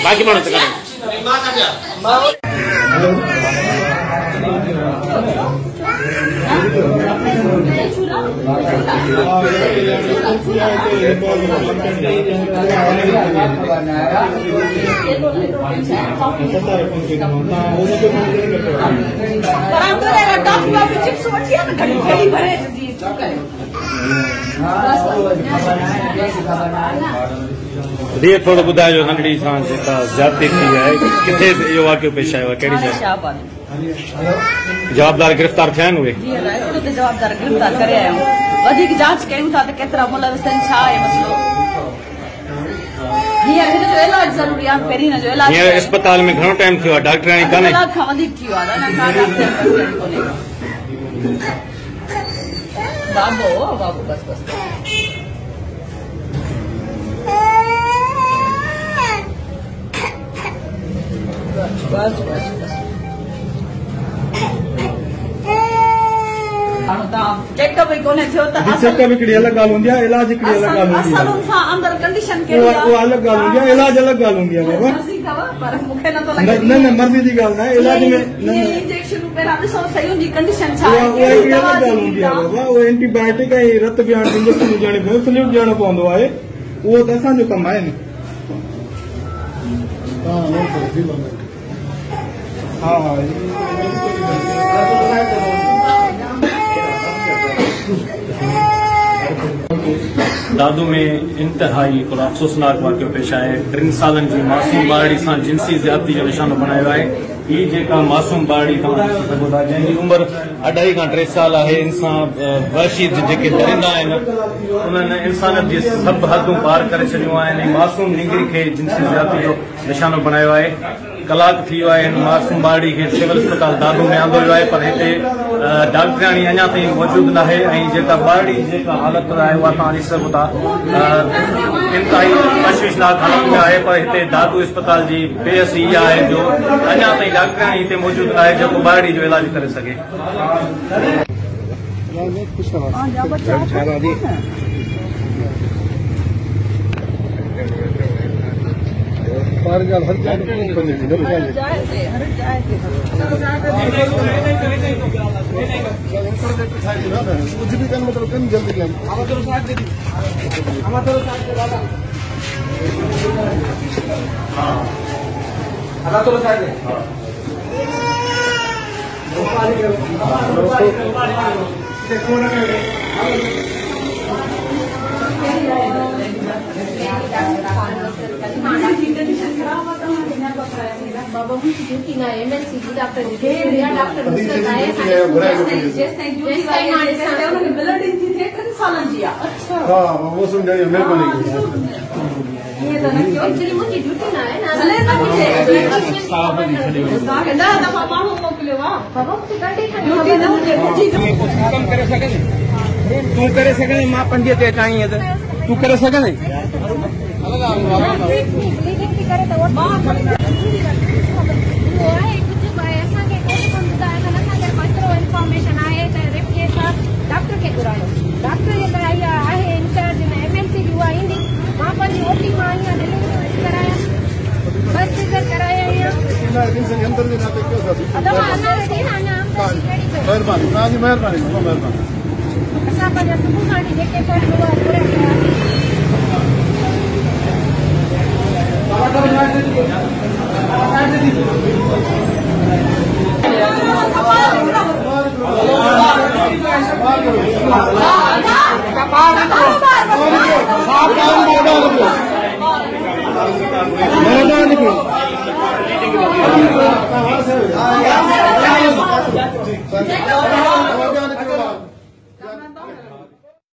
बाकी माण्हू त ये थोड़ा ॿुधाइजो नंढड़ी सां जेका ज्यादती थी आहे किथे इहो वाक़ियो पेश आयो आहे कहिड़ी जॻह जवाबदार गिरफ़्तार थिया आहिनि उहे जवाबदार गिरफ़्तार करे आया आहियूं वधीक जांच कयूं था त केतिरा मुलविस आहिनि छा आहे मसइलो हींअर हिन जो इलाज ज़रूरी आहे पहिरीं हिन जो इलाज हींअर अस्पताल में घणो टाइम थियो आहे डॉक्टराणी कान्हे कलाक खां वधीक थी वियो आहे बाबू बस चेकअप कोन्हे थियो त चेकअप हिकिड़ी अलॻि ॻाल्हि हूंदी आहे इलाज हिकिड़ी अलॻि ॻाल्हि हूंदी आहे अंदरि कंडीशन कहिड़ी आहे उहा अलॻि ॻाल्हि हूंदी आहे इलाज अलॻि ॻाल्हि हूंदी आहे बाबा पर मूंखे नथो लॻे न मर्ज़ी जी ॻाल्हि न आहे इलाज में इंजेक्शन पहिरां ॾिसो सही हुनजी कंडीशन छा आहे उहा हिकिड़ी अलॻि ॻाल्हि हूंदी आहे बाबा उहो एंटीबायोटिक ऐं रत ॾियण इंजेक्शन ॾियणी पवंदो फ्लूइड ॾियणो पवंदो आहे उहो त असांजो कमु आहे न हा दादू में इंतहाई हिकिड़ो अफ़सोसनाक वाक़ियो पेश आहे 3 सालनि जी मासूम ॿारड़ी सां जिनसी ज़्यादती जो निशानो बणायो आहे ही जेका मासूम ॿारड़ी तव्हां ॾिसी सघो था जंहिंजी उमिरि 2.5 खां 3 साल आहे इंसान वहशी जेके दरिंदा आहिनि उन्हनि इंसानियत जी सभु हदूं पार करे छॾियूं आहिनि ऐं मासूम निंगरी खे जिनसी ज़्यादती जो निशानो बणायो आहे कलाक थी वियो आहे हिन मासूम ॿारड़ी खे सिविल अस्पताल दादू में आंदो वियो आहे पर हिते डॉक्टराणी अञा ताईं मौजूदु नाहे ऐं जेका ॿारड़ी जेका हालत आहे उहा तव्हां ॾिसी सघो था इंतिहाई तशवीशनाक हालत में आहे पर हिते दादू अस्पताल जी बेहस इहा आहे जो अञा ताईं डॉक्टराणी हिते मौजूदु नाहे जेको ॿारड़ी जो इलाज करे सघे हर जगह कुछ भी कर मतलब कम जल्दी कर बाबा उनकी ड्यूटी ना एमएनसी की डॉक्टर डॉक्टर हाँ वो सुन जाइए मेहरबानी एक्चुअली मुझे ड्यूटी ना है ना तू करे सघे मां 5 ते अचां तू करे सघे इंफॉर्मेशन आहे त डॉक्टर खे घुरायो डॉक्टर जे कराई आहे इंचार्ज में एमएनसी जी उहा ईंदी मां पंहिंजी ओटी मां आहियां डिलीवरी कराया बस सिजर कराया महिरबानी असां पंहिंजा सुबुह खां जेके पूरा मेहरबानी